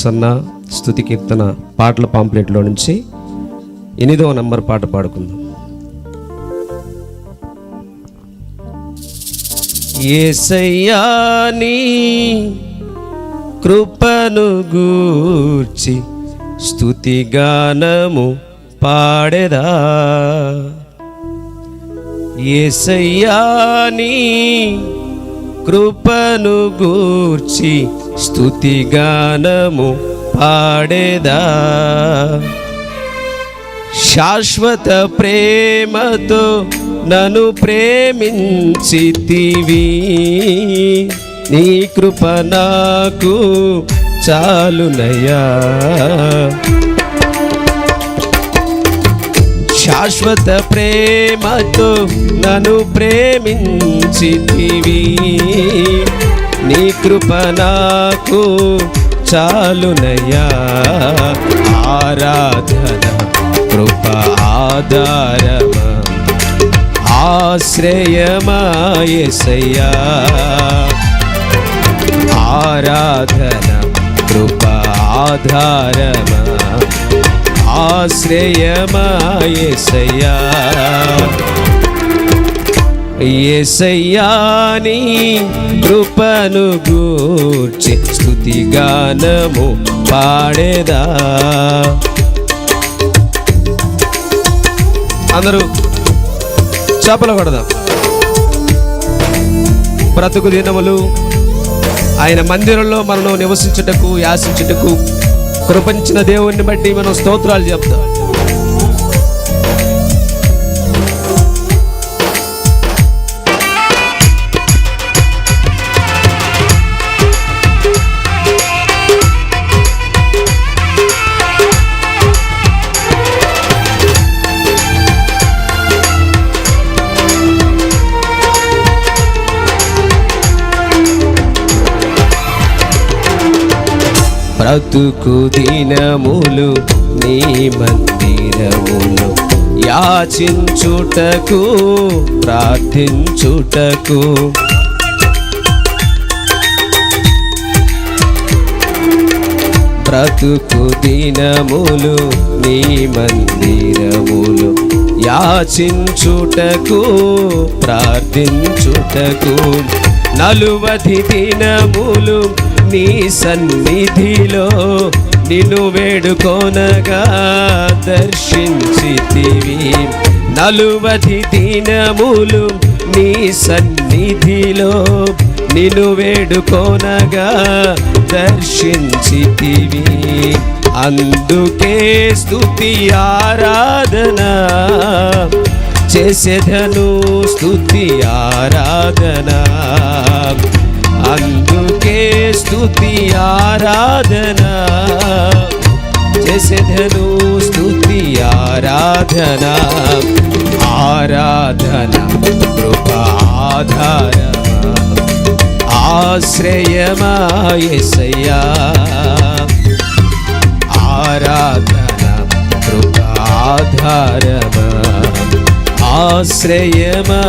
Hosanna స్తుతి కీర్తన పాటల పాంప్లెట్లో నుంచి 8వ నంబర్ పాట పాడుకుందాం. యేసయ్యా నీ కృపను గూర్చి స్తుతిగానము పాడెదా, యేసయ్యా నీ కృపను గూర్చి స్తుతిగానము పాడెదా, శాశ్వత ప్రేమతో నన్ను ప్రేమించితివి, నీ కృప నాకు చాలునయ్యా, శాశ్వత ప్రేమతో నన్ను ప్రేమించితివి, నీ కృప నాకు చాలునయ్యా, ఆరాధన కృప ఆధారమా ఆశ్రయమా యేసయ్యా, ఆరాధన కృప ఆధారమా ఆశ్రయమా యేసయ్యా, యేసయ్యా నీ కృపను గూర్చి స్తుతిగానము పాడేదా. అందరూ చప్పలు కొడదాం. బ్రతుకు దినములు ఆయన మందిరంలో మనం నివసించుటకు యాసించుటకు కృపించిన దేవుణ్ణి బట్టి మనం స్తోత్రాలు చెప్తాం. బ్రతుకు దినములు నీ మందిరములు యాచించుటకు ప్రార్థించుటకు, బ్రతుకు దినములు నీ మందిరములు యాచించుటకు ప్రార్థించుటకు, 40 దినములు నీ సన్నిధిలో నిన్ను వేడుకొనగా దర్శించితివి, 40 దినములు నీ సన్నిధిలో నిన్ను వేడుకొనగా దర్శించితివి, అందుకే స్తుతి ఆరాధన చేసేదను, స్తుతి ఆరాధన, అందుకే స్తుతి ఆరాధన చేసేదను, స్తుతి ఆరాధన, ఆరాధన కృప ఆధారమా ఆశ్రయమా యేసయ్యా, ఆరాధన కృప ఆధారమా ఆశ్రయమా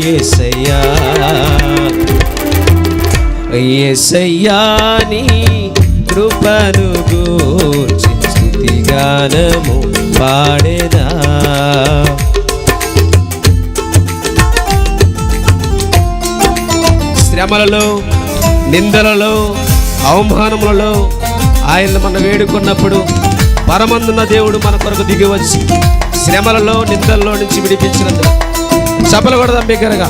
యేసయ్యా, యేసయ్యా నీ కృపను గూర్చి స్తుతిగానము పాడెదా. శ్రమలలో నిందలలో అవమానములలో ఆయన మనం వేడుకున్నప్పుడు పరమందున్న దేవుడు మన కొరకు దిగి వచ్చి శ్రమలలో నిందల్లో నుంచి విడిపించినందుకు చప్పలు కొడదాం బిగ్గరగా.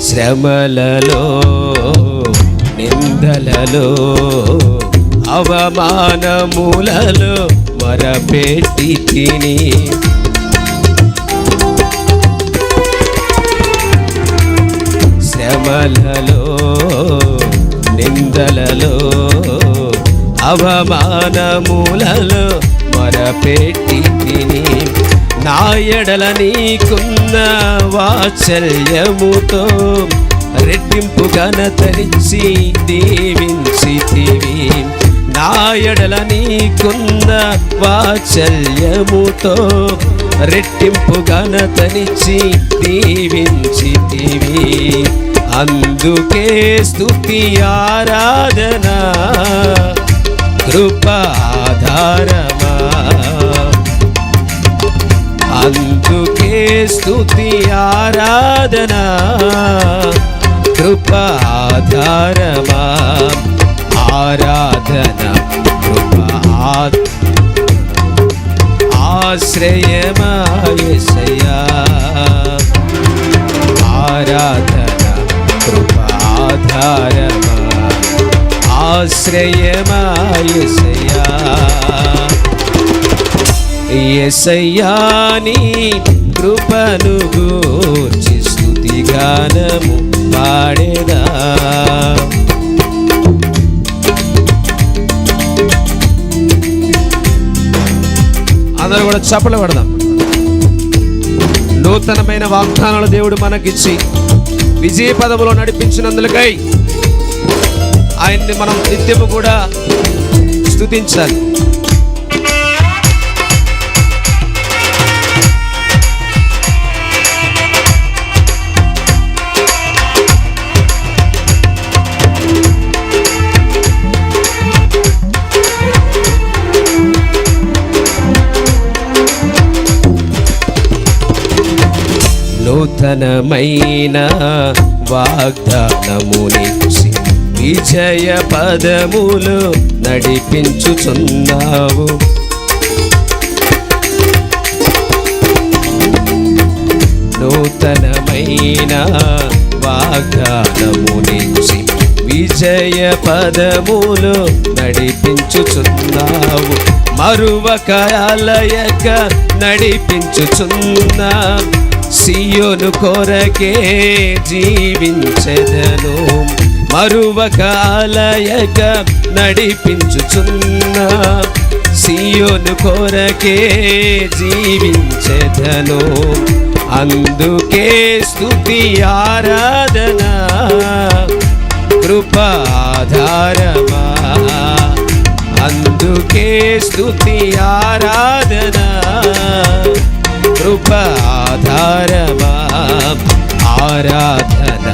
శ్రమలలో నిందలలో అవమానములలో మొరపెట్టి తిని, శ్రమలలో నిందలలో అవమానములలో మొరపెట్టి తిని, నా ఎడల నీకున్న వాత్సల్యముతో రెట్టింపు ఘనతనిచ్చి దీవించితివి. నా ఎడల నీకున్న వాత్సల్యముతో రెట్టింపు ఘనతనిచ్చి దీవించితివి. అందుకే స్తుతి ఆరాధన కృపాధారమా. అందుకే స్తుతి ఆరాధన కృపాధారమా. ఆరాధన కృపా ఆశ్రయమా యేసయ్యా. ఆరాధన కృపాధారమా ఆశ్రయమా యేసయ్యా. యేసయ్యా నీ కృపను గూర్చి స్తుతి గానము పాడేదా. అందరూ కూడా చప్పట్లు పడదాం. నూతనమైన వాగ్దానాలు దేవుడు మనకిచ్చి విజయ పదములో నడిపించినందులకై ఆయన్ని మనం నిత్యము కూడా స్తుతించాలి. నూతనమైన వాగ్దానమునిచ్చి విజయ పదములు నడిపించుచున్నావు. నూతనమైన వాగ్దానమునిచ్చి విజయ పదములు నడిపించుచున్నావు. మరువక అలయక నడిపించుచున్నా సియోను కొరకే జీవించెదను. మరువక అలయక నడిపించుచున్నా సియోను కొరకే జీవించెదను. అందుకే స్తుతి ఆరాధన కృపాధారమా. అందుకే స్తుతి ఆరాధన కృపాధారమా. ఆరాధన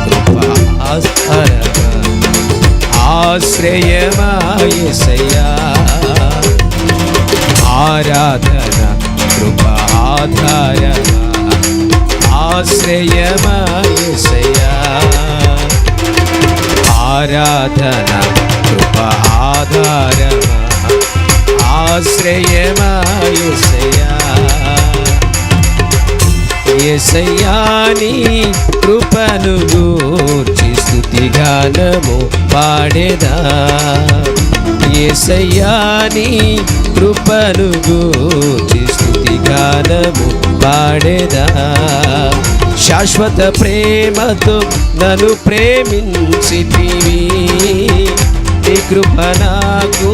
కృపాధారమా ఆశ్రయమా యేసయ్యా. ఆరాధన కృపాధారమా ఆశ్రయమా యేసయ్యా. ఆరాధన కృపాధారమా ఆశ్రయమా యేసయ్యా. యేసయ్యా నీ కృపను గూర్చి స్తుతి గానము పాడేదా. యేసయ్యా నీ కృపను గూర్చి స్తుతి గానము పాడేదా. శాశ్వత ప్రేమతో నన్ను ప్రేమించితివి. నీ కృప నాకు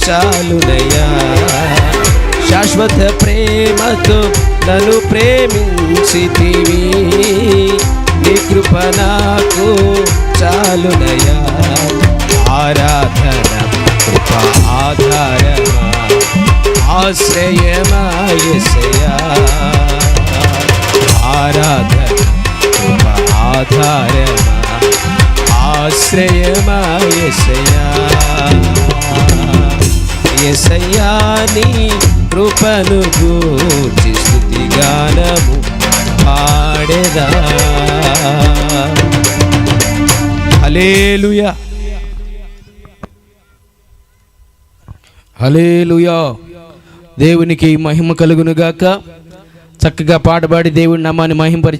చాలునయ్యా. శాశ్వత ప్రేమతో నన్ను ప్రేమించితివి. నీ కృప నాకు చాలునయ్యా. ఆరాధన కృపా ఆధారమా ఆశ్రయమా యేసయ్యా. ఆరాధన కృపా ఆధారమా ఆశ్రయమా యేసయ్యా. యేసయ్యా నీ కృపను గూర్చి స్తుతి గానము పాడెదా. హల్లెలూయా హల్లెలూయా. దేవునికి మహిమ కలుగును గాక. చక్కగా పాటపాడి దేవుడి నామాన్ని మహింపరిచి